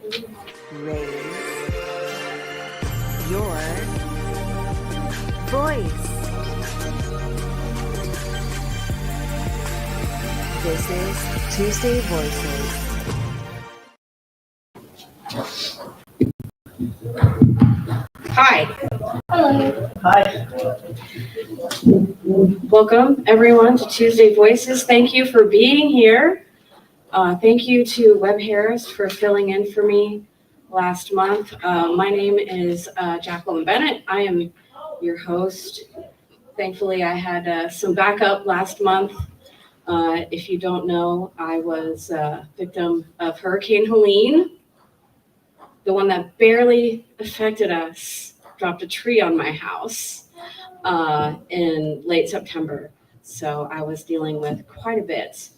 Raise your voice. This is Tuesday Voices. Hi. Hello. Hi. Welcome, everyone, to Tuesday Voices. Thank you for being here. Thank you to Webb Harris for filling in for me last month. My name is Jacqueline Bennett. I am your host. Thankfully, I had some backup last month. If you don't know, I was a victim of Hurricane Helene, the one that barely affected us, dropped a tree on my house in late September. So I was dealing with quite a bit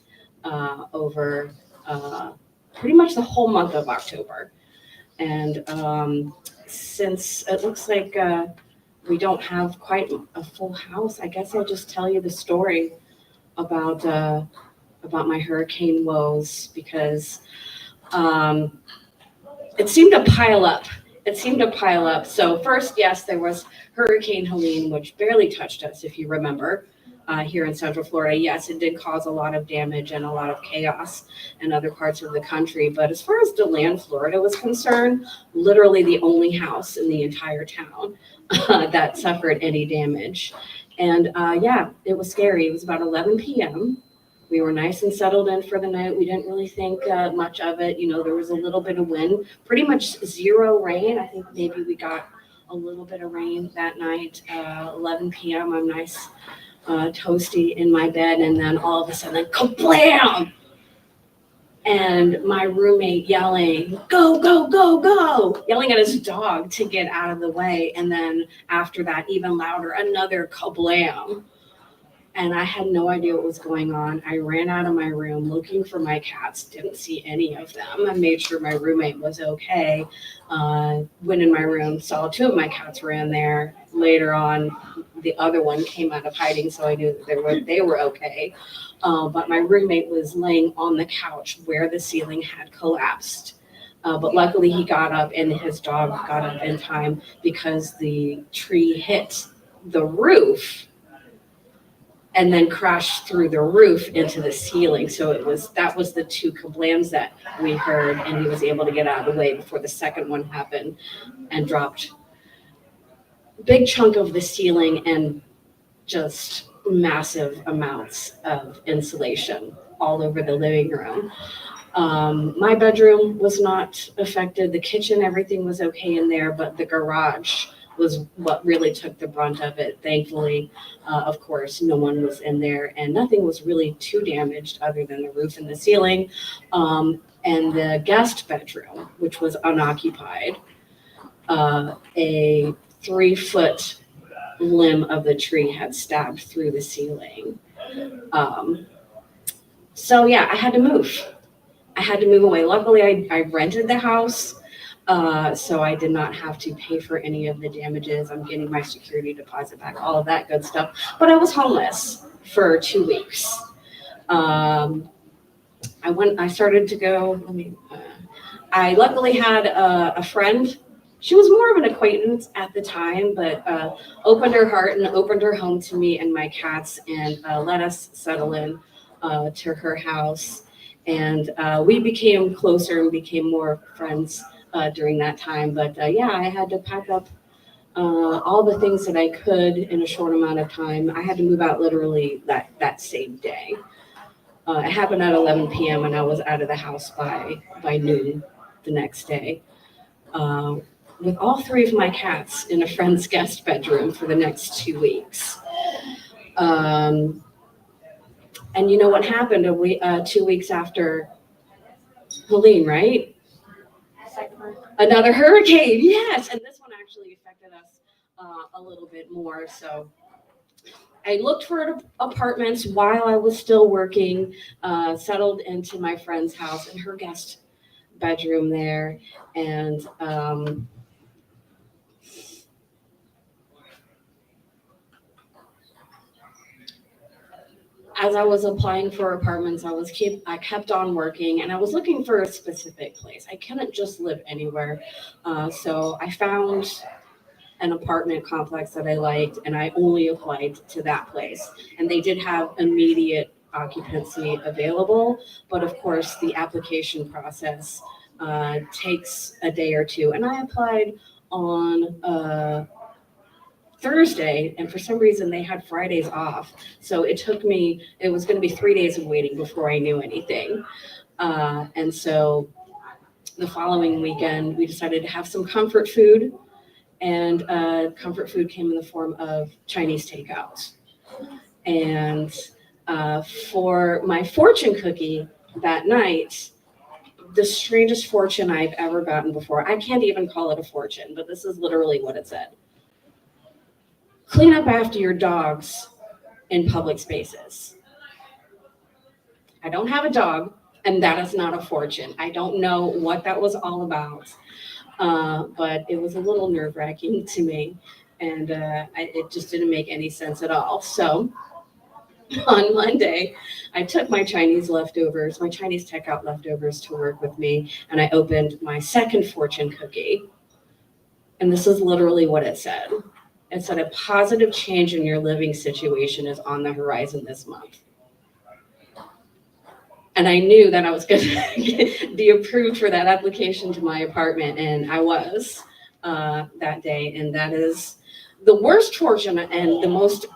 over pretty much the whole month of October. And since it looks like we don't have quite a full house, I guess I'll just tell you the story about my hurricane woes, because it seemed to pile up. So first, yes, there was Hurricane Helene, which barely touched us, if you remember, here in Central Florida. Yes, it did cause a lot of damage and a lot of chaos in other parts of the country. But as far as DeLand, Florida was concerned, literally the only house in the entire town that suffered any damage. And yeah, it was scary. It was about 11 p.m. We were nice and settled in for the night. We didn't really think much of it. You know, there was a little bit of wind, pretty much zero rain. I think maybe we got a little bit of rain that night. 11 p.m. I'm nice, toasty in my bed, and then all of a sudden, kablam! And my roommate yelling, "Go, go, go, go!" Yelling at his dog to get out of the way. And then after that, even louder, another kablam. And I had no idea what was going on. I ran out of my room looking for my cats, didn't see any of them. I made sure my roommate was okay. Went in my room, saw two of my cats were in there. Later on, the other one came out of hiding, so I knew that they were okay. But my roommate was laying on the couch where the ceiling had collapsed. But luckily he got up, and his dog got up in time, because the tree hit the roof and then crashed through the roof into the ceiling. So that was the two kablams that we heard, and he was able to get out of the way before the second one happened and dropped a big chunk of the ceiling and just massive amounts of insulation all over the living room. My bedroom was not affected. The kitchen, everything was okay in there, but the garage was what really took the brunt of it. Thankfully, of course, no one was in there, and nothing was really too damaged other than the roof and the ceiling. And the guest bedroom, which was unoccupied, a 3-foot limb of the tree had stabbed through the ceiling. So yeah, I had to move. Away. Luckily, I rented the house. So I did not have to pay for any of the damages. I'm getting my security deposit back, all of that good stuff. But I was homeless for 2 weeks. I started to go, I luckily had a friend. She was more of an acquaintance at the time, but opened her heart and opened her home to me and my cats, and let us settle in to her house. And we became closer and became more friends during that time. But yeah, I had to pack up all the things that I could in a short amount of time. I had to move out literally that same day. It happened at 11 p.m. and I was out of the house by noon the next day, with all 3 of my cats in a friend's guest bedroom for the next 2 weeks. And you know what happened 2 weeks after Helene, right? Another hurricane, yes. And this one actually affected us a little bit more. So I looked for apartments while I was still working, settled into my friend's house in her guest bedroom there. And as I was applying for apartments, I kept on working, and I was looking for a specific place. I couldn't just live anywhere, so I found an apartment complex that I liked, and I only applied to that place. And they did have immediate occupancy available, but of course, the application process takes a day or two. And I applied on Thursday, and for some reason they had Fridays off. So it was going to be 3 days of waiting before I knew anything. And so the following weekend, we decided to have some comfort food, and comfort food came in the form of Chinese takeout. And for my fortune cookie that night, the strangest fortune I've ever gotten before. I can't even call it a fortune, but this is literally what it said. Clean up after your dogs in public spaces. I don't have a dog, and that is not a fortune. I don't know what that was all about, but it was a little nerve-wracking to me, and it just didn't make any sense at all. So on Monday, I took my Chinese takeout leftovers to work with me, and I opened my second fortune cookie. And this is literally what it said. It said, a positive change in your living situation is on the horizon this month. And I knew that I was going to be approved for that application to my apartment, and I was that day. And that is the worst fortune and the most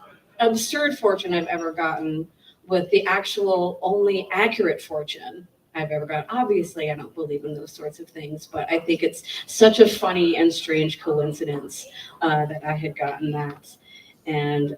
absurd fortune I've ever gotten, with the actual only accurate fortune I've ever gotten. Obviously, I don't believe in those sorts of things, but I think it's such a funny and strange coincidence that I had gotten that. And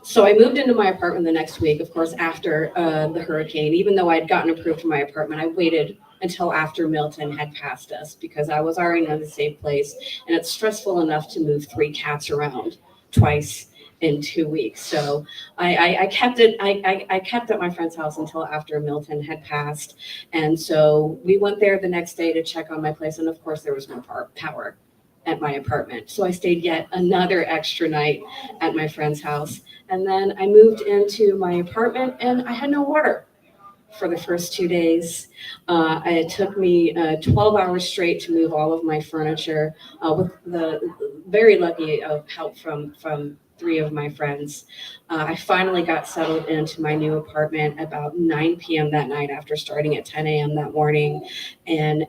so I moved into my apartment the next week, of course, after the hurricane. Even though I had gotten approved for my apartment, I waited until after Milton had passed us, because I was already in a safe place, and it's stressful enough to move 3 cats around twice in 2 weeks. So I kept at my friend's house until after Milton had passed. And so we went there the next day to check on my place, and of course there was no power at my apartment. So I stayed yet another extra night at my friend's house. And then I moved into my apartment, and I had no water for the first 2 days. It took me 12 hours straight to move all of my furniture, with the very lucky of help from 3 of my friends. I finally got settled into my new apartment about 9 p.m. that night, after starting at 10 a.m. that morning. And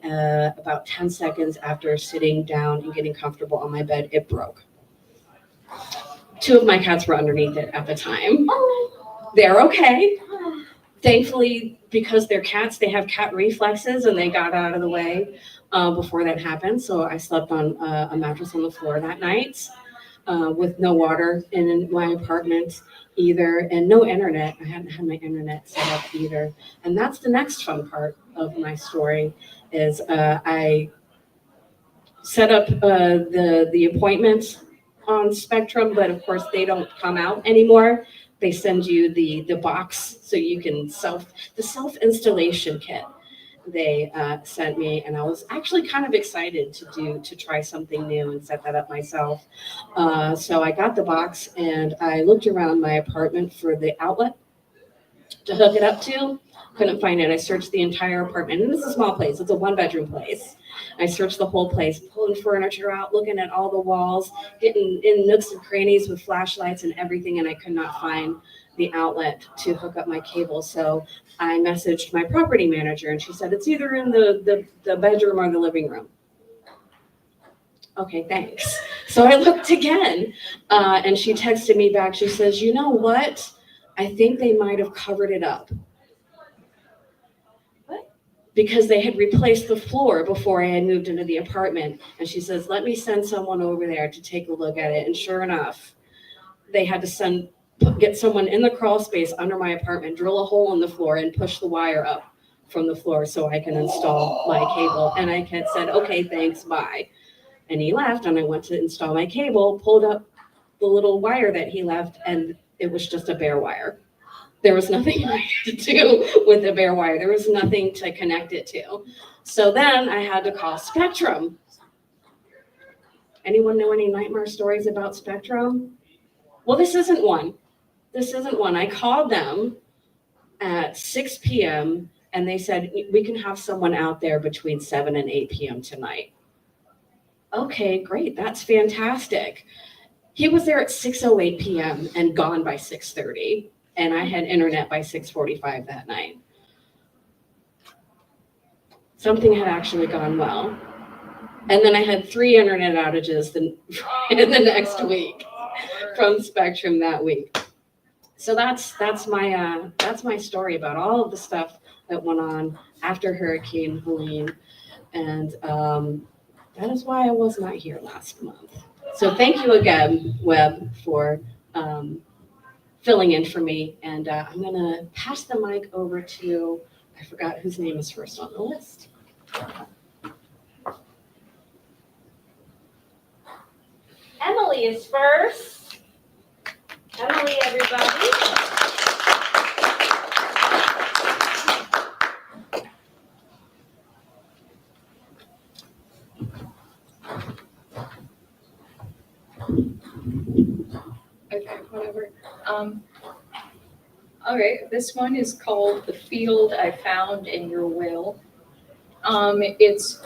about 10 seconds after sitting down and getting comfortable on my bed, it broke. 2 of my cats were underneath it at the time. They're okay. Thankfully, because they're cats, they have cat reflexes, and they got out of the way before that happened. So I slept on a mattress on the floor that night, with no water in my apartment either, and no internet. I hadn't had my internet set up either. And that's the next fun part of my story, is I set up the appointment on Spectrum, but of course they don't come out anymore. They send you the box, so you can the self-installation kit they sent me, and I was actually kind of excited to try something new and set that up myself. So I got the box, and I looked around my apartment for the outlet to hook it up to. Couldn't find it. I searched the entire apartment, and this is a small place. It's a 1-bedroom place. I searched the whole place, pulling furniture out, looking at all the walls, getting in nooks and crannies with flashlights and everything, and I could not find the outlet to hook up my cable. So I messaged my property manager, and she said, it's either in the bedroom or the living room. Okay, thanks. So I looked again, and she texted me back. She says, you know what? I think they might have covered it up, because they had replaced the floor before I had moved into the apartment. And she says, let me send someone over there to take a look at it. And sure enough, they had to get someone in the crawl space under my apartment, drill a hole in the floor, and push the wire up from the floor so I can install my cable. And I had said, okay, thanks, bye. And he left, and I went to install my cable, pulled up the little wire that he left, and it was just a bare wire. There was nothing I could do with the bare wire. There was nothing to connect it to. So then I had to call Spectrum. Anyone know any nightmare stories about Spectrum? Well, this isn't one. this isn't one. I called them at 6 p.m. and they said, we can have someone out there between 7 and 8 p.m. tonight. Okay, great. That's fantastic. He was there at 6:08 p.m. and gone by 6:30, and I had internet by 6:45 that night. Something had actually gone well. And then I had 3 internet outages in the next week from Spectrum that week. So that's my story about all of the stuff that went on after Hurricane Helene, and that is why I was not here last month. So thank you again, Webb, for filling in for me. And I'm going to pass the mic over to, I forgot whose name is first on the list. Emily is first. Emily, everybody. Okay, whatever. All right, this one is called "The Field I Found in Your Will." It's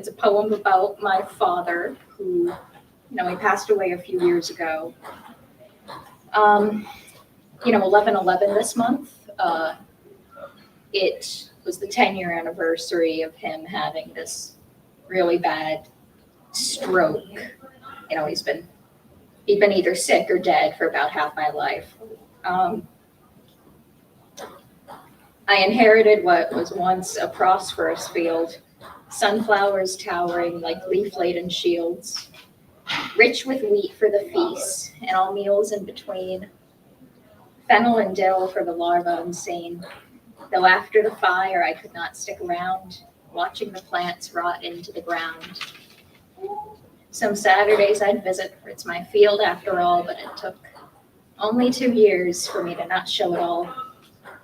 a poem about my father, who, he passed away a few years ago. 11/11 this month. It was the 10-year anniversary of him having this really bad stroke. He'd been either sick or dead for about half my life. I inherited what was once a prosperous field, sunflowers towering like leaf-laden shields, rich with wheat for the feast and all meals in between, fennel and dill for the larva unseen. Though after the fire I could not stick around, watching the plants rot into the ground. Some Saturdays I'd visit, for it's my field after all, but it took only 2 years for me to not show it all.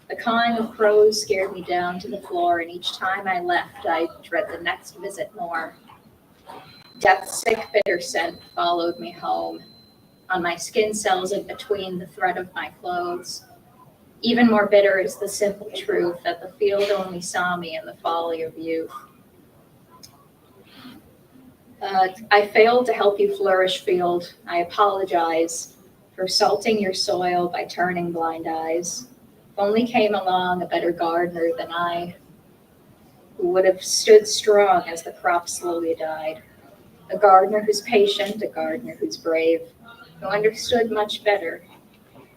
The cawing of crows scared me down to the floor, and each time I left, I'd dread the next visit more. Death's sick, bitter scent followed me home, on my skin cells in between the thread of my clothes. Even more bitter is the simple truth that the field only saw me in the folly of youth. I failed to help you flourish, field. I apologize for salting your soil by turning blind eyes. If only came along a better gardener than I, who would have stood strong as the crop slowly died. A gardener who's patient, a gardener who's brave, who understood much better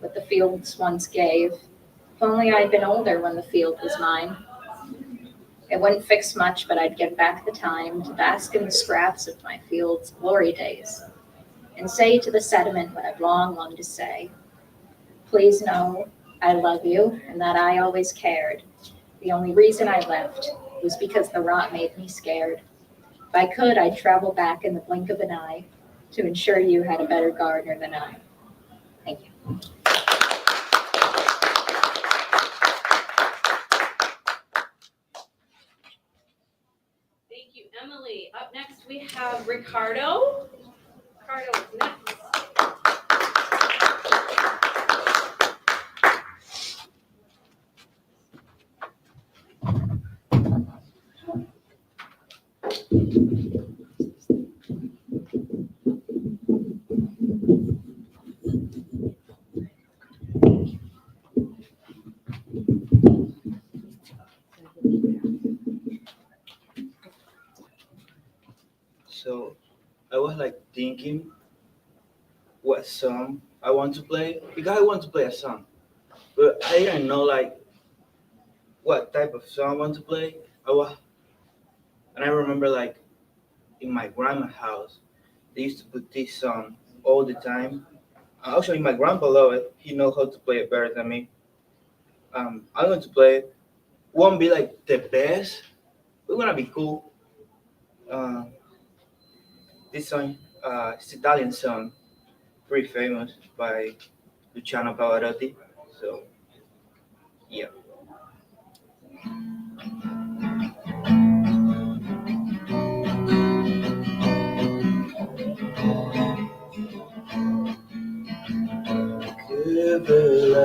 what the fields once gave. If only I'd been older when the field was mine. It wouldn't fix much, but I'd get back the time to bask in the scraps of my field's glory days and say to the sediment what I've long longed to say. Please know I love you and that I always cared. The only reason I left was because the rot made me scared. If I could, I'd travel back in the blink of an eye to ensure you had a better gardener than I. Thank you. Thank you, Emily. Up next, we have Ricardo. Ricardo is next. So I was thinking what song I want to play because I want to play a song, but I didn't know what type of song I want to play. And I remember in my grandma's house, they used to put this song all the time. Actually, my grandpa loved it. He knows how to play it better than me. I'm going to play it. Won't be the best. We're gonna be cool. This song, it's Italian song, pretty famous by Luciano Pavarotti. So, yeah. Che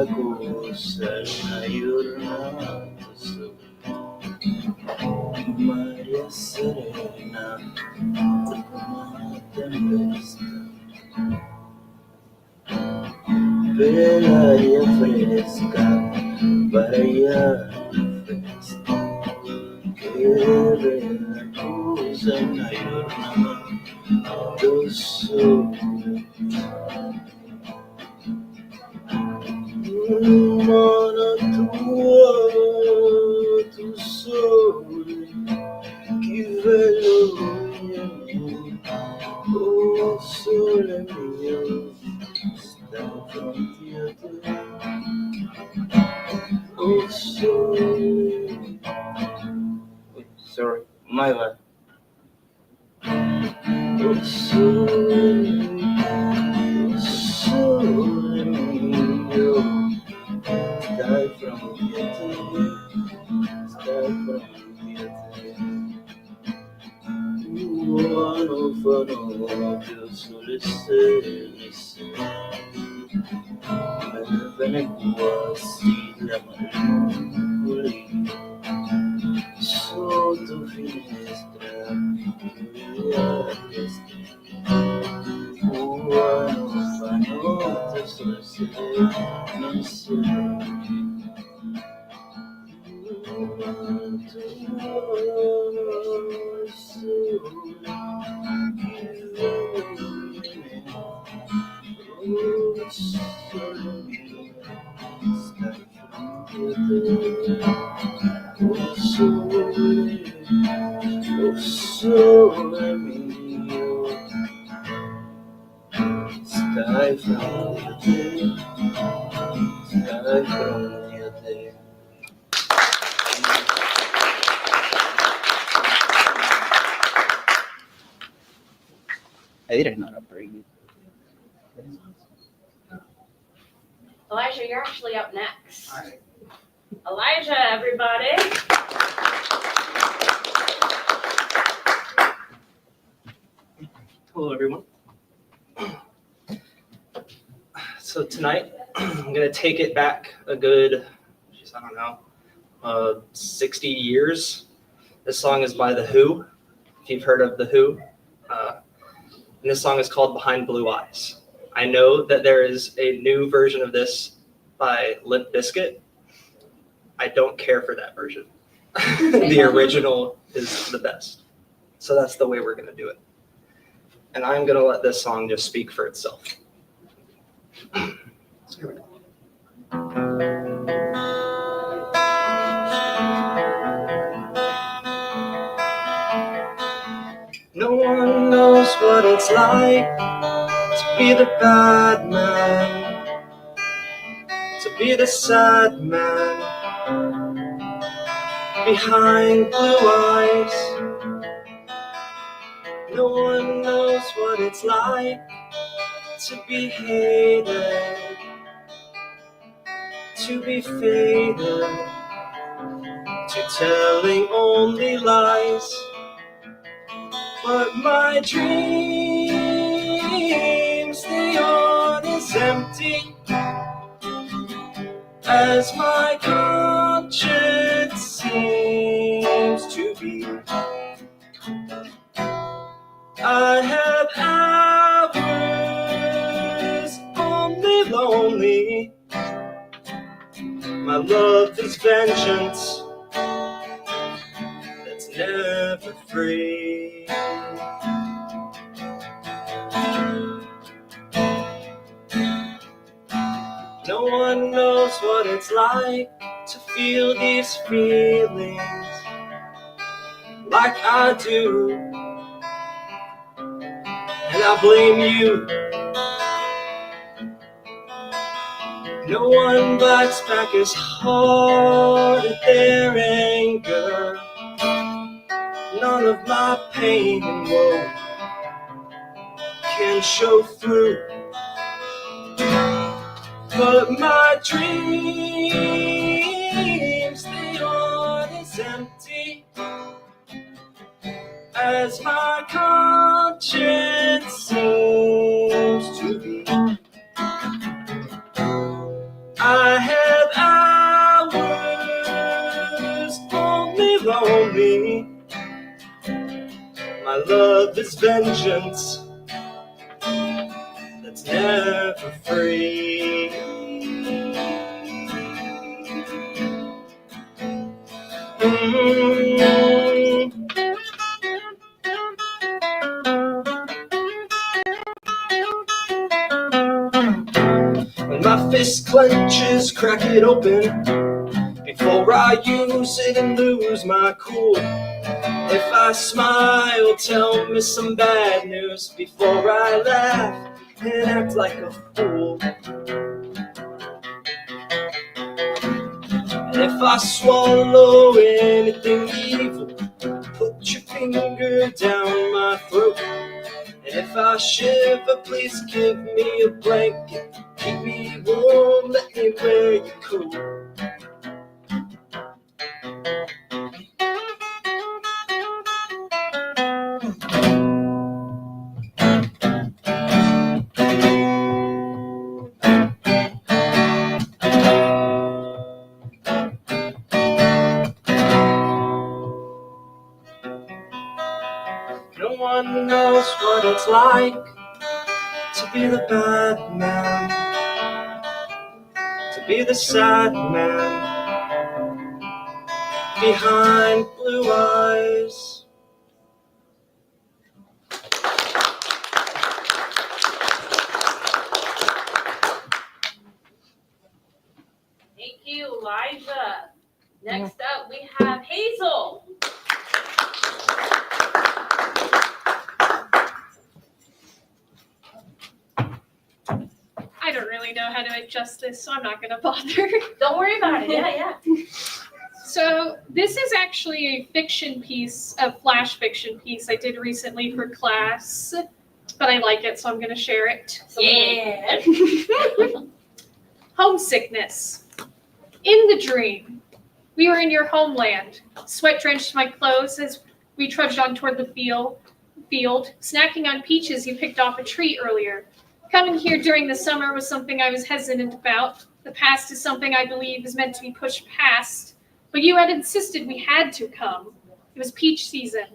cosa giornata Maria serena, una tempesta, per l'aria fresca, variare festa, che vera cosa una giornata sole. Mano tua, tu sole, che veloce oh sole mio, sta fronte a te, oh sole. Wait, sorry, my bad. Oh sole mio, stai fronte a te, stai fronte a te. Fanno più sulle stelle, me ne quasi la malinconia sotto finestra, via destra. Fanno più sulle stelle, non si sole mio, stai fronte a te, stai fronte a te. I didn't know that pretty good. Elijah, you're actually up next. All right. Elijah, everybody. Hello, everyone. So tonight, I'm going to take it back a good, I don't know, 60 years. This song is by The Who, if you've heard of The Who. And this song is called Behind Blue Eyes. I know that there is a new version of this by Limp Bizkit. I don't care for that version. The original is the best. So that's the way we're going to do it. And I'm going to let this song just speak for itself. So here we go. No one knows what it's like to be the bad man, to be the sad man behind blue eyes. No one knows what it's like to be hated, to be faded, to telling only lies. But my dreams, they are as empty as my conscience seems to be. I have hours only lonely. My love is vengeance that's never free. No one knows what it's like to feel these feelings like I do. And I blame you. No one bites back as hard at their anger. None of my pain and woe can show through. But my dreams, they are as empty as my conscience seems to be. I My love is vengeance that's never free. When my fist clenches, crack it open before I use it and lose my cool. If I smile, tell me some bad news before I laugh and act like a fool. And if I swallow anything evil, put your finger down my throat. And if I shiver, please give me a blanket. Keep me warm, let me wear your coat. No one knows what it's like to be the bad man, to be the sad man behind blue eyes. Thank you, Elijah. Next up, we have Hazel. I don't really know how to adjust this, so I'm not going to bother. Don't worry about it. Yeah. So this is actually a fiction piece, a flash fiction piece I did recently for class, but I like it, so I'm going to share it. Yeah. Homesickness. In the dream, we were in your homeland. Sweat drenched my clothes as we trudged on toward the field, snacking on peaches you picked off a tree earlier. Coming here during the summer was something I was hesitant about. The past is something I believe is meant to be pushed past, but you had insisted we had to come. It was peach season.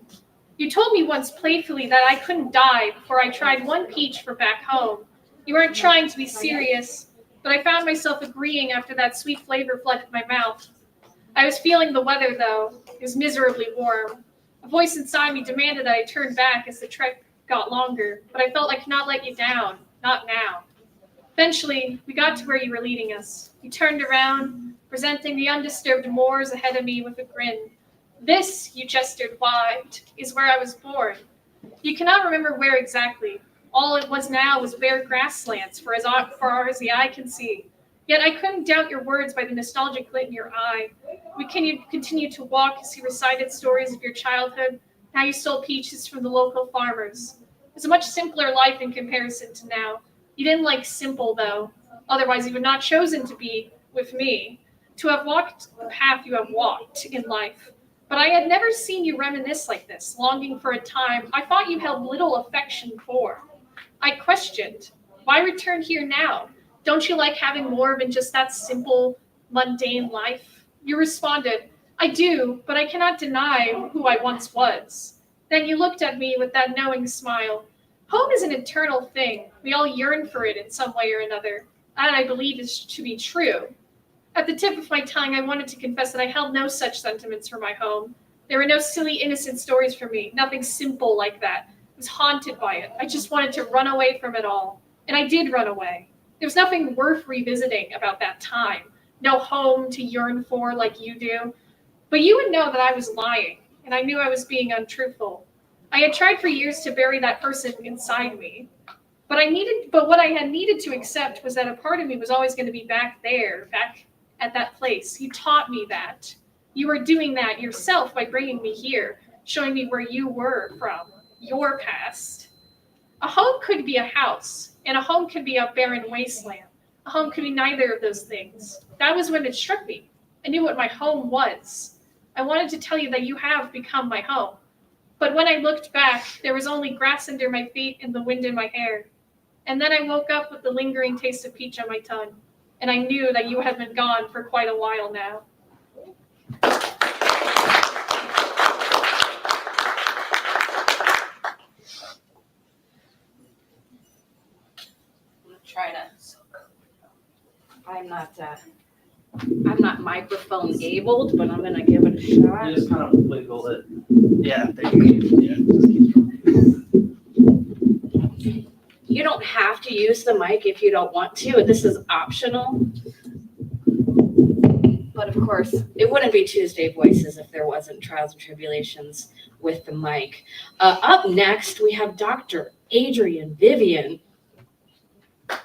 You told me once playfully that I couldn't die before I tried one peach for back home. You weren't trying to be serious, but I found myself agreeing after that sweet flavor flooded my mouth. I was feeling the weather, though. It was miserably warm. A voice inside me demanded that I turn back as the trek got longer, but I felt I could not let you down. Not now. Eventually, we got to where you were leading us. You turned around, presenting the undisturbed moors ahead of me with a grin. This, you gestured wide, is where I was born. You cannot remember where exactly. All it was now was bare grasslands for as far as the eye can see. Yet I couldn't doubt your words by the nostalgic glint in your eye. We continued to walk as you recited stories of your childhood, how you stole peaches from the local farmers. It was a much simpler life in comparison to now. You didn't like simple, though. Otherwise, you would not chosen to be with me, to have walked the path you have walked in life. But I had never seen you reminisce like this, longing for a time I thought you held little affection for. I questioned, why return here now? Don't you like having more than just that simple, mundane life? You responded, I do, but I cannot deny who I once was. Then you looked at me with that knowing smile. Home is an eternal thing. We all yearn for it in some way or another. That I believe is to be true. At the tip of my tongue, I wanted to confess that I held no such sentiments for my home. There were no silly, innocent stories for me, nothing simple like that. I was haunted by it. I just wanted to run away from it all. And I did run away. There was nothing worth revisiting about that time. No home to yearn for like you do. But you would know that I was lying, and I knew I was being untruthful. I had tried for years to bury that person inside me. But what I had needed to accept was that a part of me was always going to be back there, back at that place. You taught me that. You were doing that yourself by bringing me here, showing me where you were from, your past. A home could be a house, and a home could be a barren wasteland. A home could be neither of those things. That was when it struck me. I knew what my home was. I wanted to tell you that you have become my home. But when I looked back, there was only grass under my feet and the wind in my hair. And then I woke up with the lingering taste of peach on my tongue. And I knew that you had been gone for quite a while now. I'm not microphone abled, but I'm gonna give it a shot. You just kind of wiggle it. Yeah, there you go. Yeah, just keep going. You don't have to use the mic if you don't want to. This is optional. But of course, it wouldn't be Tuesday Voices if there wasn't Trials and Tribulations with the mic. Up next, we have Dr. Adrian Vivian. Sorry,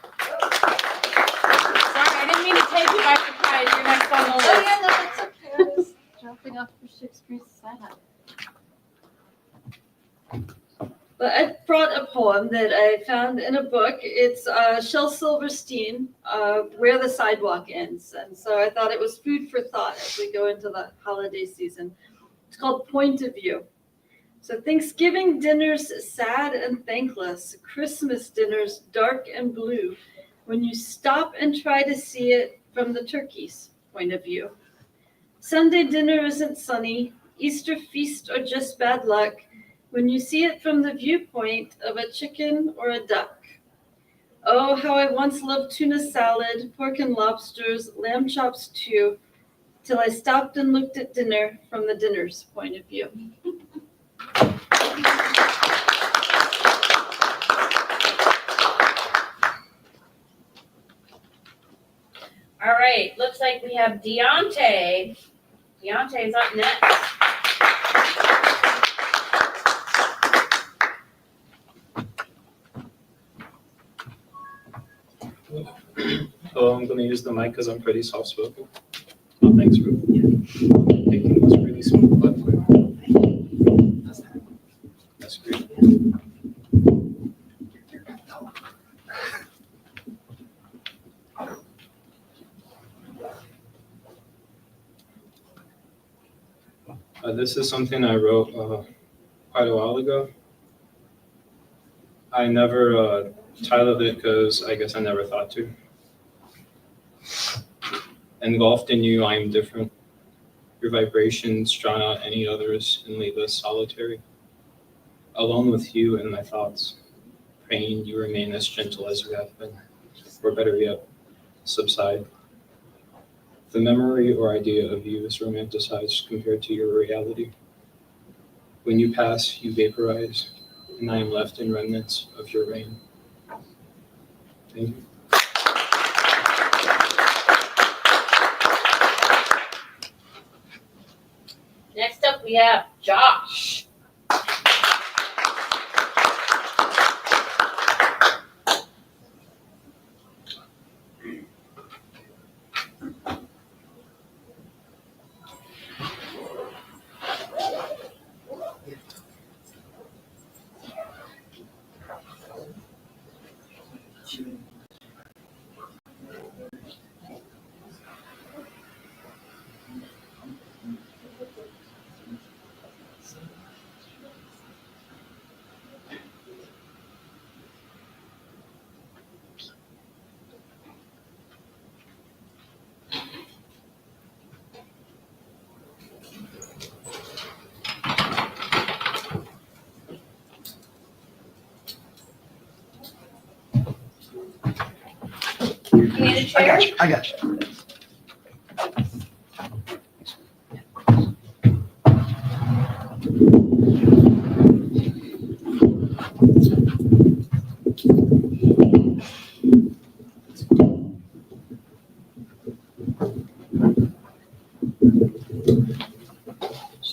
I didn't mean to take you by surprise. You're next on the list. Oh, yeah, no, that's okay. I was dropping off for Shakespeare's sonnet. But I brought a poem that I found in a book. It's Shel Silverstein, Where the Sidewalk Ends. And so I thought it was food for thought as we go into the holiday season. It's called Point of View. So Thanksgiving dinners sad and thankless, Christmas dinners dark and blue, when you stop and try to see it from the turkey's point of view. Sunday dinner isn't sunny, Easter feast or just bad luck, when you see it from the viewpoint of a chicken or a duck. Oh, how I once loved tuna salad, pork and lobsters, lamb chops too, till I stopped and looked at dinner from the dinner's point of view. All right, looks like we have Deontay. Deontay's up next. Oh, I'm going to use the mic because I'm pretty soft-spoken. Oh, thanks, Ruth. Taking this really smooth, but that's great. This is something I wrote quite a while ago. I never titled it because I guess I never thought to. Engulfed in you, I am different. Your vibrations drown out any others and leave us solitary. Alone with you and my thoughts, praying you remain as gentle as you have been, or better yet, subside. The memory or idea of you is romanticized compared to your reality. When you pass, you vaporize, and I am left in remnants of your rain. Thank you. Next up, we have Josh. You need a chair? I got you.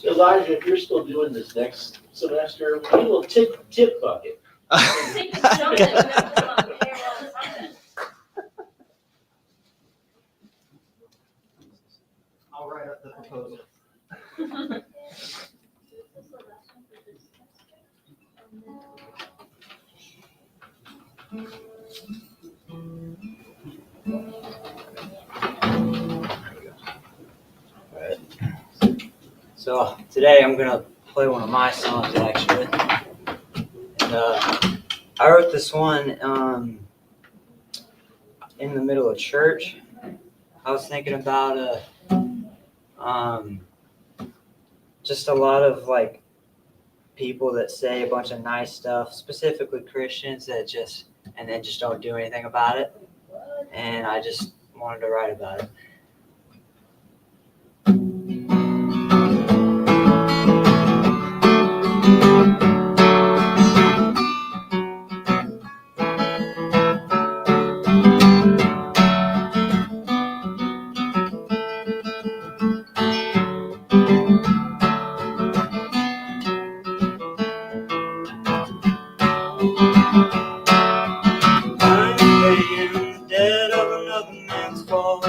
Elijah, if you're still doing this next semester, we need a little tip bucket. Think it's something, we're gonna put on the payroll or something. I'll write up the proposal. So today I'm gonna play one of my songs actually. And I wrote this one in the middle of church. I was thinking about just a lot of like people that say a bunch of nice stuff, specifically Christians that just don't do anything about it. And I just wanted to write about it. I'm paying the debt of another man's fault,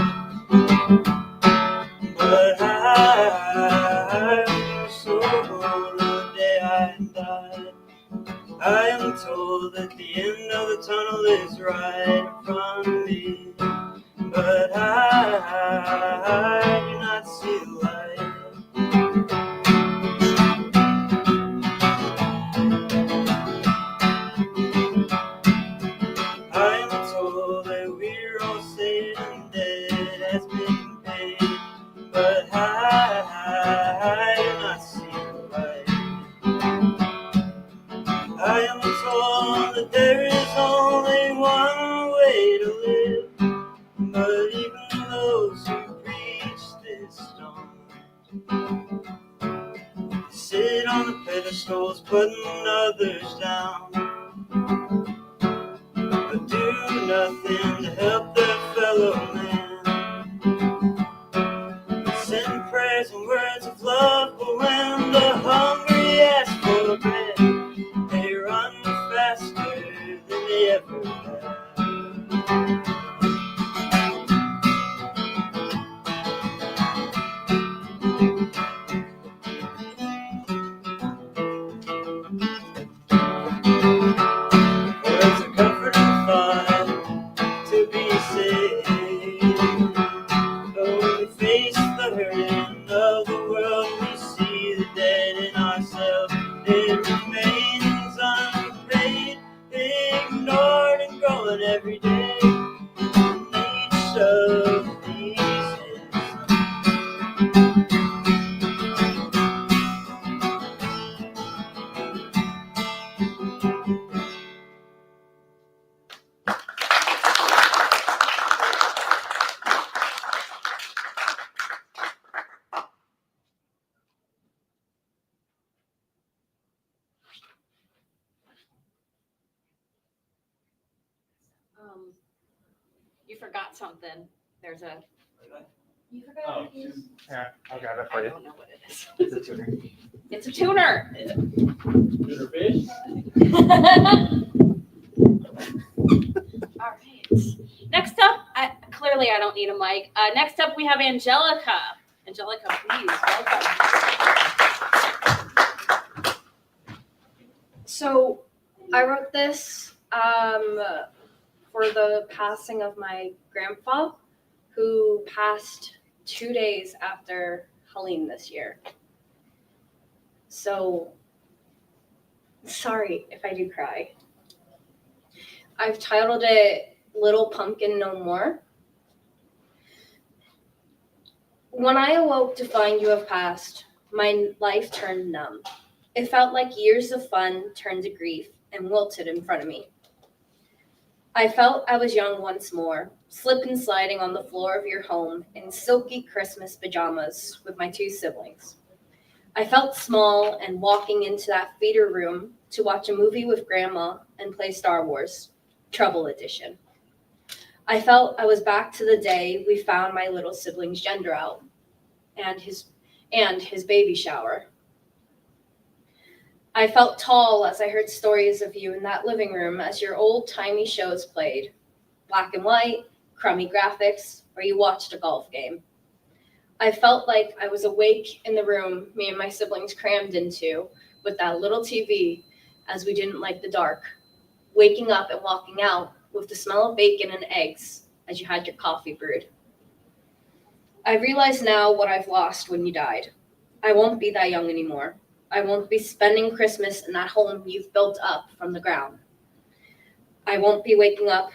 but I was so old the day I died. I am told that the end of the tunnel is right in front of me, but I do not see the light. I am told that we're all saved and dead has been paid, but I do not see the light. I am told that there is only one way to live, but even those who preach this don't sit on the pedestals, putting others down, but do nothing to help their fellow man. Send prayers and words of love, but when the hungry ask for bread, they run faster than they ever have. For it's a comforting thought to be saved. Though we face the hurting of the world, we see the dead in ourselves. It remains unpaid, ignored and growing every day. Each of these is You forgot something. There's a. You Oh, forgot to use. yeah, I got it I don't know what it is. it's a tuner. It's a tuner. Tuner fish? All right. Next up, clearly I don't need a mic. Next up, we have Angelica. Angelica, please welcome. So I wrote this for the passing of my grandpa, who passed 2 days after Helene this year. So sorry if I do cry. I've titled it Little Pumpkin No More. When I awoke to find you have passed, my life turned numb. It felt like years of fun turned to grief and wilted in front of me. I felt I was young once more, slip and sliding on the floor of your home in silky Christmas pajamas with my 2 siblings. I felt small and walking into that feeder room to watch a movie with Grandma and play Star Wars, Trouble Edition. I felt I was back to the day we found my little sibling's gender out and his baby shower. I felt tall as I heard stories of you in that living room as your old-timey shows played, black and white, crummy graphics, or you watched a golf game. I felt like I was awake in the room me and my siblings crammed into with that little TV as we didn't like the dark, waking up and walking out with the smell of bacon and eggs as you had your coffee brewed. I realize now what I've lost when you died. I won't be that young anymore. I won't be spending Christmas in that home you've built up from the ground. I won't be waking up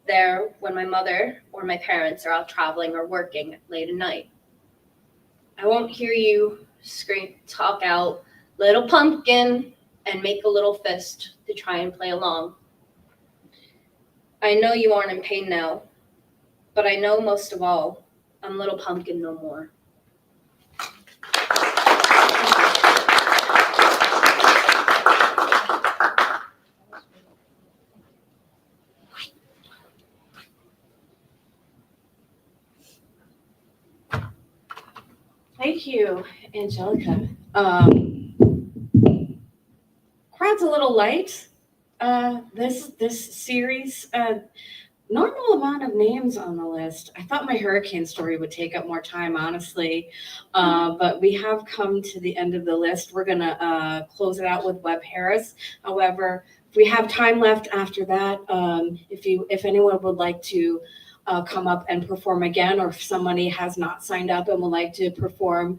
there when my mother or my parents are out traveling or working late at night. I won't hear you scream, talk out, "Little pumpkin," and make a little fist to try and play along. I know you aren't in pain now. But I know most of all, I'm Little Pumpkin no more. Thank you, Angelica. Crowd's a little light. This series, normal amount of names on the list. I thought my hurricane story would take up more time, honestly, but we have come to the end of the list. We're gonna close it out with Webb Harris. However, if we have time left after that, if anyone would like to come up and perform again, or if somebody has not signed up and would like to perform,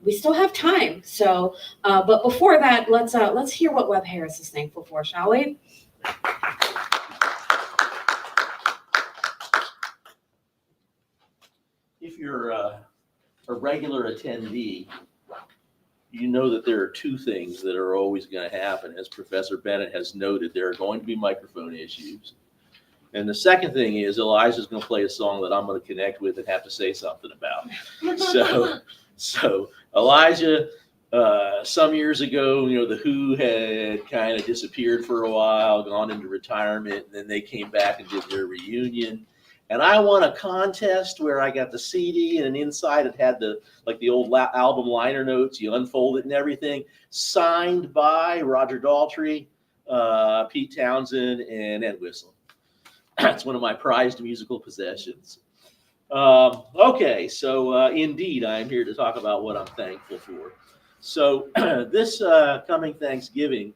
we still have time. So, but before that, let's hear what Webb Harris is thankful for, shall we? If you're a regular attendee, you know that there are two things that are always going to happen. As Professor Bennett has noted, there are going to be microphone issues. And the second thing is Elijah's going to play a song that I'm going to connect with and have to say something about. So Elijah, some years ago, the Who had kind of disappeared for a while, gone into retirement, and then they came back and did their reunion. And I won a contest where I got the CD, and inside it had the old album liner notes. You unfold it and everything, signed by Roger Daltrey, Pete Townsend, and Ed Whistle. It's one of my prized musical possessions. Okay, so indeed, I am here to talk about what I'm thankful for. So this coming Thanksgiving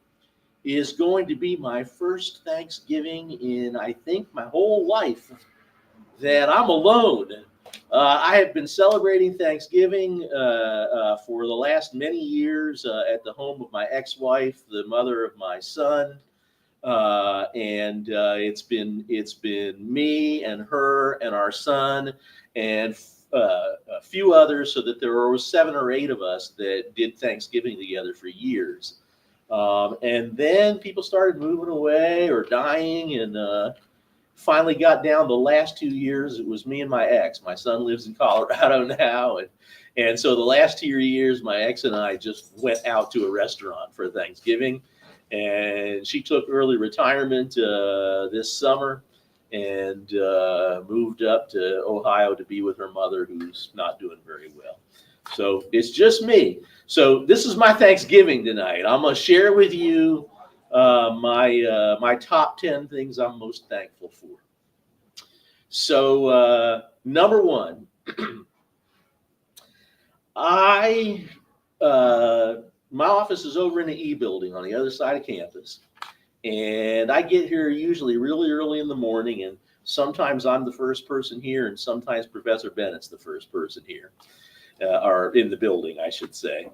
is going to be my first Thanksgiving in, I think, my whole life that I'm alone. I have been celebrating Thanksgiving for the last many years at the home of my ex-wife, the mother of my son. And it's been me and her and our son and a few others, so that there were 7 or 8 of us that did Thanksgiving together for years. And then people started moving away or dying, and finally got down the last 2 years. It was me and my ex. My son lives in Colorado now, and so the last 2 years, my ex and I just went out to a restaurant for Thanksgiving. And she took early retirement this summer and moved up to Ohio to be with her mother, who's not doing very well. So it's just me. So this is my Thanksgiving tonight. I'm going to share with you my top 10 things I'm most thankful for. So number 1, my office is over in the E building on the other side of campus, and I get here usually really early in the morning, and sometimes I'm the first person here, and sometimes Professor Bennett's the first person here, or in the building, I should say.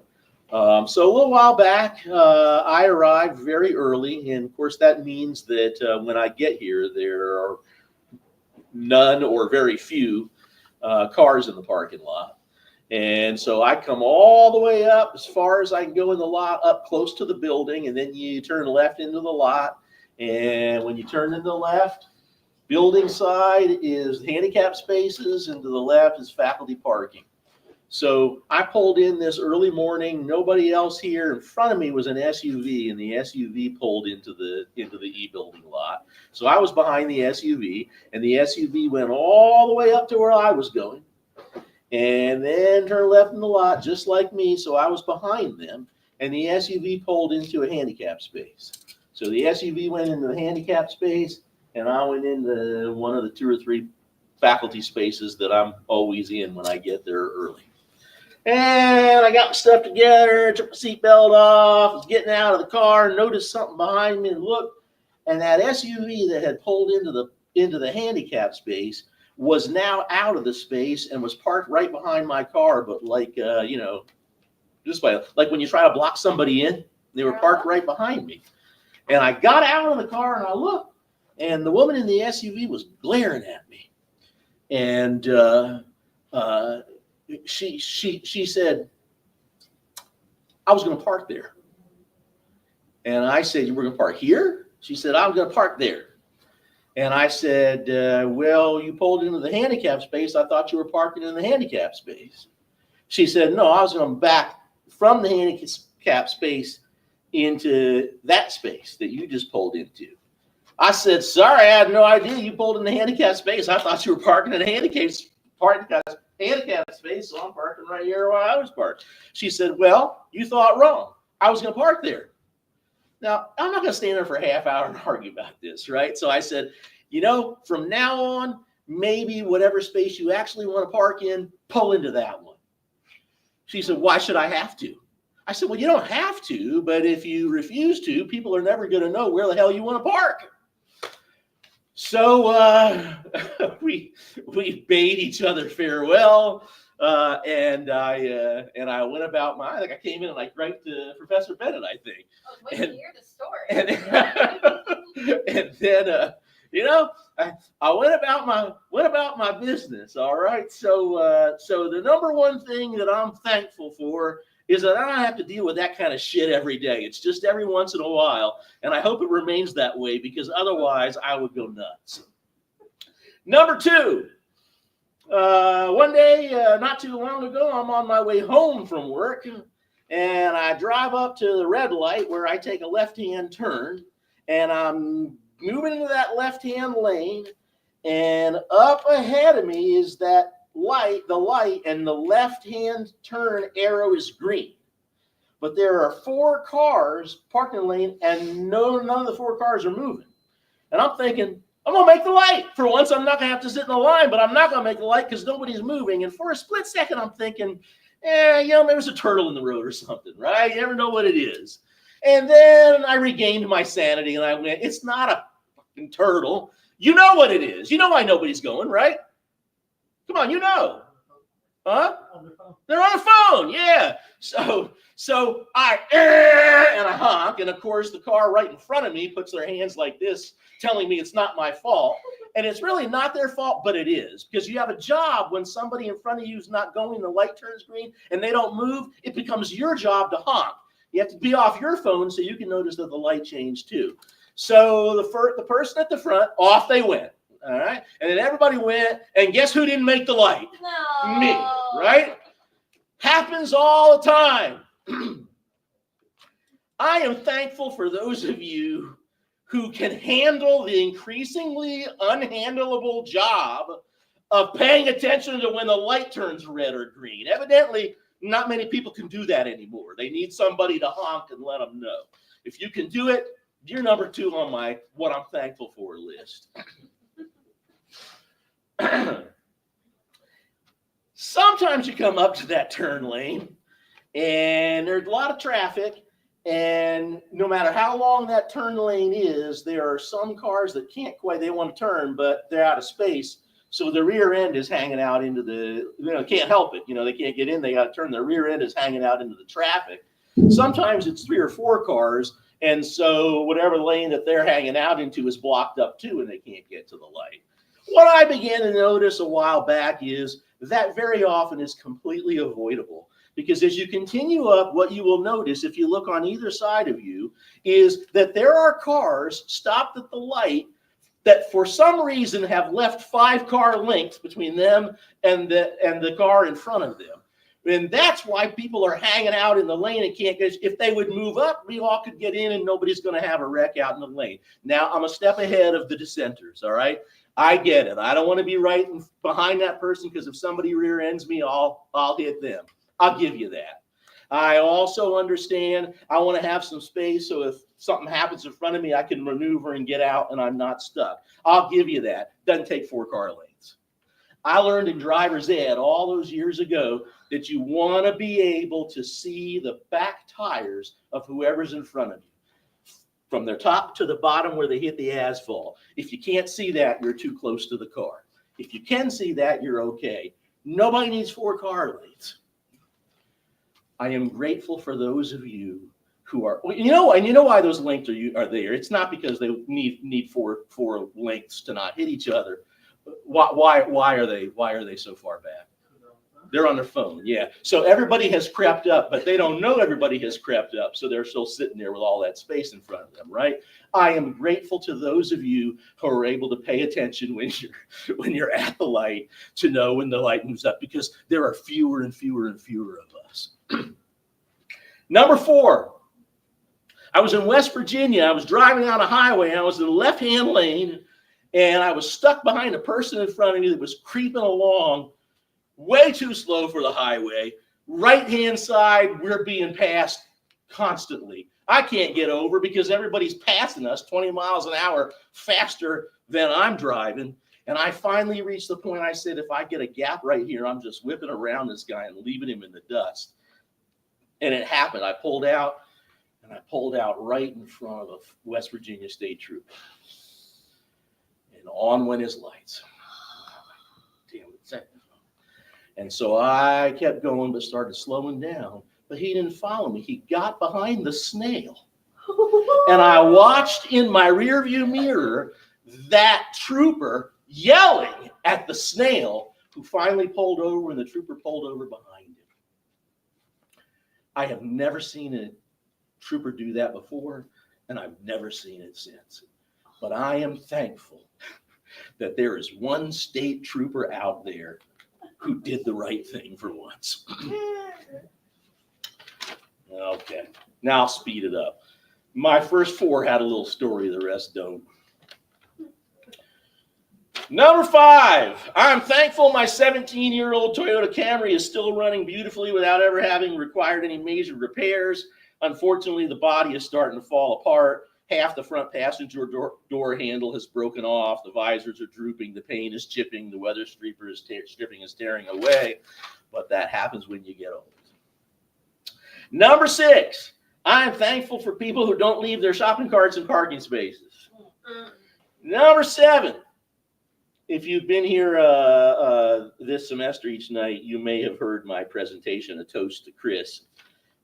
So a little while back, I arrived very early, and of course that means that when I get here, there are none or very few cars in the parking lot. And so I come all the way up as far as I can go in the lot, up close to the building, and then you turn left into the lot. And when you turn into the left, building side is handicap spaces, and to the left is faculty parking. So I pulled in this early morning, nobody else here. In front of me was an SUV, and the SUV pulled into the E building lot. So I was behind the SUV, and the SUV went all the way up to where I was going, and then turned left in the lot just like me. So I was behind them, and the SUV pulled into a handicap space. So the SUV went into the handicap space, and I went into one of the 2 or 3 faculty spaces that I'm always in when I get there early. And I got my stuff together, took my seatbelt off, was getting out of the car, noticed something behind me, and looked, and that SUV that had pulled into the handicap space was now out of the space and was parked right behind my car, but just like when you try to block somebody in, they were parked right behind me. And I got out of the car and I looked, and the woman in the SUV was glaring at me. And she said, I was going to park there. And I said, you were going to park here? She said, I'm going to park there. And I said, well, you pulled into the handicap space. I thought you were parking in the handicap space. She said, no, I was going back from the handicap space into that space that you just pulled into. I said, sorry, I had no idea you pulled in the handicap space. I thought you were parking in the handicap space, so I'm parking right here where I was parked. She said, well, you thought wrong. I was going to park there. Now, I'm not going to stand there for a half hour and argue about this, right? So I said, from now on, maybe whatever space you actually want to park in, pull into that one. She said, why should I have to? I said, well, you don't have to, but if you refuse to, people are never going to know where the hell you want to park. So we bade each other farewell, and I went about I think I came in and I griped to Professor Bennett, I think. I was waiting to hear the story. And then I went about my business. All right. So the number one thing that I'm thankful for is that I don't have to deal with that kind of shit every day. It's just every once in a while, and I hope it remains that way because otherwise I would go nuts. Number two, one day not too long ago, I'm on my way home from work, and I drive up to the red light where I take a left-hand turn, and I'm moving into that left-hand lane, and up ahead of me is the light, and the left-hand turn arrow is green. But there are 4 cars parked in the lane, and none of the 4 cars are moving. And I'm thinking, I'm going to make the light. For once, I'm not going to have to sit in the line, but I'm not going to make the light because nobody's moving. And for a split second, I'm thinking, there's a turtle in the road or something, right? You never know what it is. And then I regained my sanity, and I went, it's not a fucking turtle. You know what it is. You know why nobody's going, right? Come on, you know. Huh? They're on the phone, yeah. So I honk, and of course the car right in front of me puts their hands like this, telling me it's not my fault. And it's really not their fault, but it is. Because you have a job when somebody in front of you is not going, the light turns green, and they don't move, it becomes your job to honk. You have to be off your phone so you can notice that the light changed too. So the person at the front, off they went. All right. And then everybody went, and guess who didn't make the light? No. Me, right? Happens all the time. I am thankful for those of you who can handle the increasingly unhandleable job of paying attention to when the light turns red or green. Evidently, not many people can do that anymore. They need somebody to honk and let them know. If you can do it, you're number 2 on my what I'm thankful for list. Sometimes you come up to that turn lane and there's a lot of traffic, and no matter how long that turn lane is, there are some cars that can't quite, they want to turn, but they're out of space. So the rear end is hanging out into can't help it. They can't get in. They got to turn. The rear end is hanging out into the traffic. Sometimes it's 3 or 4 cars. And so whatever lane that they're hanging out into is blocked up too, and they can't get to the light. What I began to notice a while back is that very often is completely avoidable, because as you continue up, what you will notice if you look on either side of you is that there are cars stopped at the light that for some reason have left 5-car lengths between them and the car in front of them. And that's why people are hanging out in the lane and can't get. If they would move up, we all could get in and nobody's going to have a wreck out in the lane. Now, I'm a step ahead of the dissenters, all right? I get it. I don't want to be right behind that person, because if somebody rear ends me, I'll hit them. I'll give you that. I also understand I want to have some space so if something happens in front of me, I can maneuver and get out and I'm not stuck. I'll give you that. Doesn't take 4-car lanes. I learned in driver's ed all those years ago that you want to be able to see the back tires of whoever's in front of you, from their top to the bottom where they hit the asphalt. If you can't see that, you're too close to the car. If you can see that, you're okay. Nobody needs 4-car lanes. I am grateful for those of you who are, and you know why those lengths are there. It's not because they need four lengths to not hit each other. Why are they so far back? They're on their phone, yeah. So everybody has crept up, but they don't know everybody has crept up. So they're still sitting there with all that space in front of them, right? I am grateful to those of you who are able to pay attention when you're at the light to know when the light moves up, because there are fewer and fewer and fewer of us. Number 4, I was in West Virginia. I was driving on a highway. I was in the left-hand lane, and I was stuck behind a person in front of me that was creeping along way too slow for the highway. Right-hand side, we're being passed constantly. I can't get over because everybody's passing us 20 miles an hour faster than I'm driving. And I finally reached the point I said, if I get a gap right here, I'm just whipping around this guy and leaving him in the dust. And it happened. I pulled out, and I pulled out right in front of a West Virginia state trooper. And on went his lights. Damn it. And so I kept going, but started slowing down. But he didn't follow me. He got behind the snail. And I watched in my rearview mirror that trooper yelling at the snail, who finally pulled over, and the trooper pulled over behind him. I have never seen a trooper do that before, and I've never seen it since. But I am thankful that there is one state trooper out there who did the right thing for once. Okay, now I'll speed it up. My first 4 had a little story, the rest don't. Number 5, I'm thankful my 17-year-old Toyota Camry is still running beautifully without ever having required any major repairs. Unfortunately, the body is starting to fall apart. Half the front passenger door handle has broken off. The visors are drooping. The paint is chipping. The weather stripping is tearing away. But that happens when you get old. Number 6, I'm thankful for people who don't leave their shopping carts in parking spaces. Number 7, if you've been here this semester each night, you may have heard my presentation, A Toast to Chris,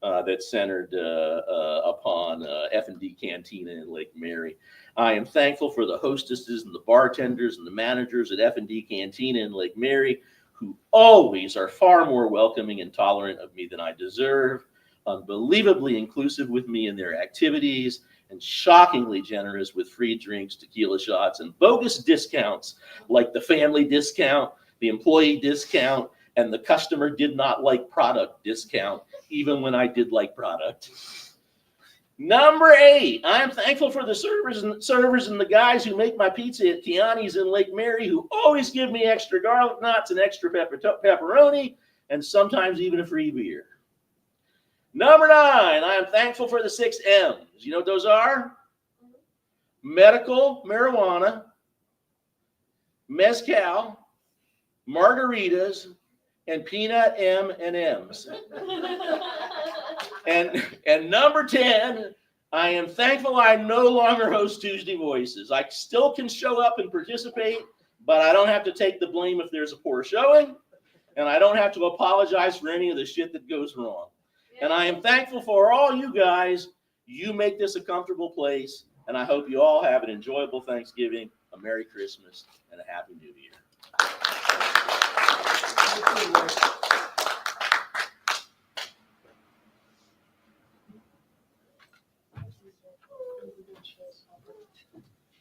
that's centered upon F&D Cantina in Lake Mary. I am thankful for the hostesses and the bartenders and the managers at F&D Cantina in Lake Mary, who always are far more welcoming and tolerant of me than I deserve, unbelievably inclusive with me in their activities, and shockingly generous with free drinks, tequila shots, and bogus discounts like the family discount, the employee discount, and the customer did not like product discount, even when I did like product. Number 8, I'm thankful for the servers and the guys who make my pizza at Tiani's in Lake Mary, who always give me extra garlic knots and extra pepperoni, and sometimes even a free beer. Number 9, I am thankful for the 6 M's. You know what those are? Medical marijuana, mezcal, margaritas, and peanut M&Ms. And number 10, I am thankful I no longer host Tuesday Voices. I still can show up and participate, but I don't have to take the blame if there's a poor showing, and I don't have to apologize for any of the shit that goes wrong. And I am thankful for all you guys. You make this a comfortable place, and I hope you all have an enjoyable Thanksgiving, a Merry Christmas, and a Happy New Year.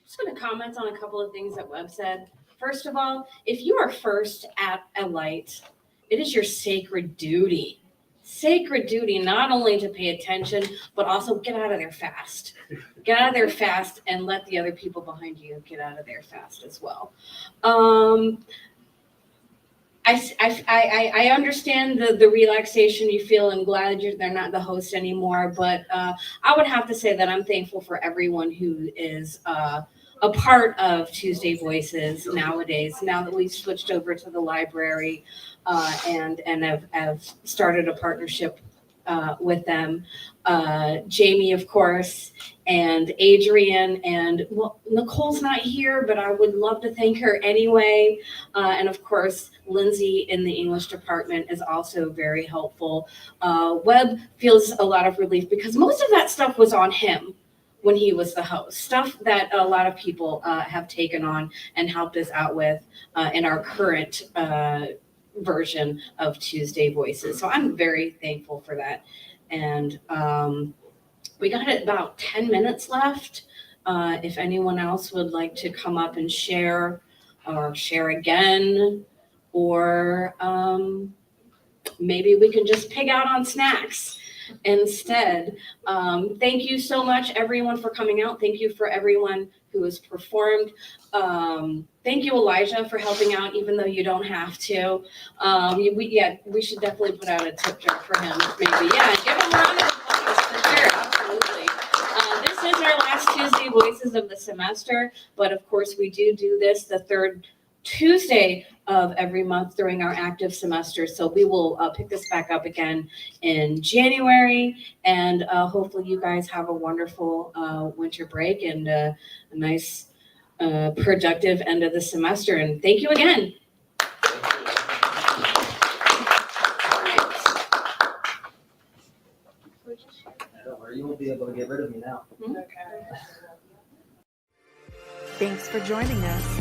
Just going to comment on a couple of things that Webb said. First of all, if you are first at a light, it is your sacred duty not only to pay attention, but also get out of there fast. Get out of there fast and let the other people behind you get out of there fast as well. I understand the relaxation you feel and glad they're not the host anymore, but I would have to say that I'm thankful for everyone who is a part of Tuesday Voices nowadays, now that we've switched over to the library and have started a partnership with them. Jamie, of course, and Adrian, and well, Nicole's not here, but I would love to thank her anyway. And of course, Lindsay in the English department is also very helpful. Webb feels a lot of relief because most of that stuff was on him when he was the host, stuff that a lot of people have taken on and helped us out with in our current version of Tuesday Voices. So I'm very thankful for that. And we got about 10 minutes left. If anyone else would like to come up and share or share again, or maybe we can just pig out on snacks instead. Thank you so much, everyone, for coming out. Thank you for everyone who has performed. Thank you, Elijah, for helping out, even though you don't have to. We should definitely put out a tip jar for him, maybe. Yeah, give him a round of applause for sure. Absolutely. This is our last Tuesday Voices of the semester, but of course we do this the third Tuesday of every month during our active semester. So we will pick this back up again in January, and hopefully you guys have a wonderful winter break and a nice productive end of the semester. And thank you again. Don't worry, you won't be able to get rid of me now. Thanks for joining us.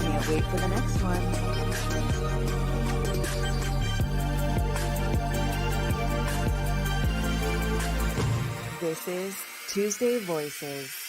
Can't wait for the next one. This is Tuesday Voices.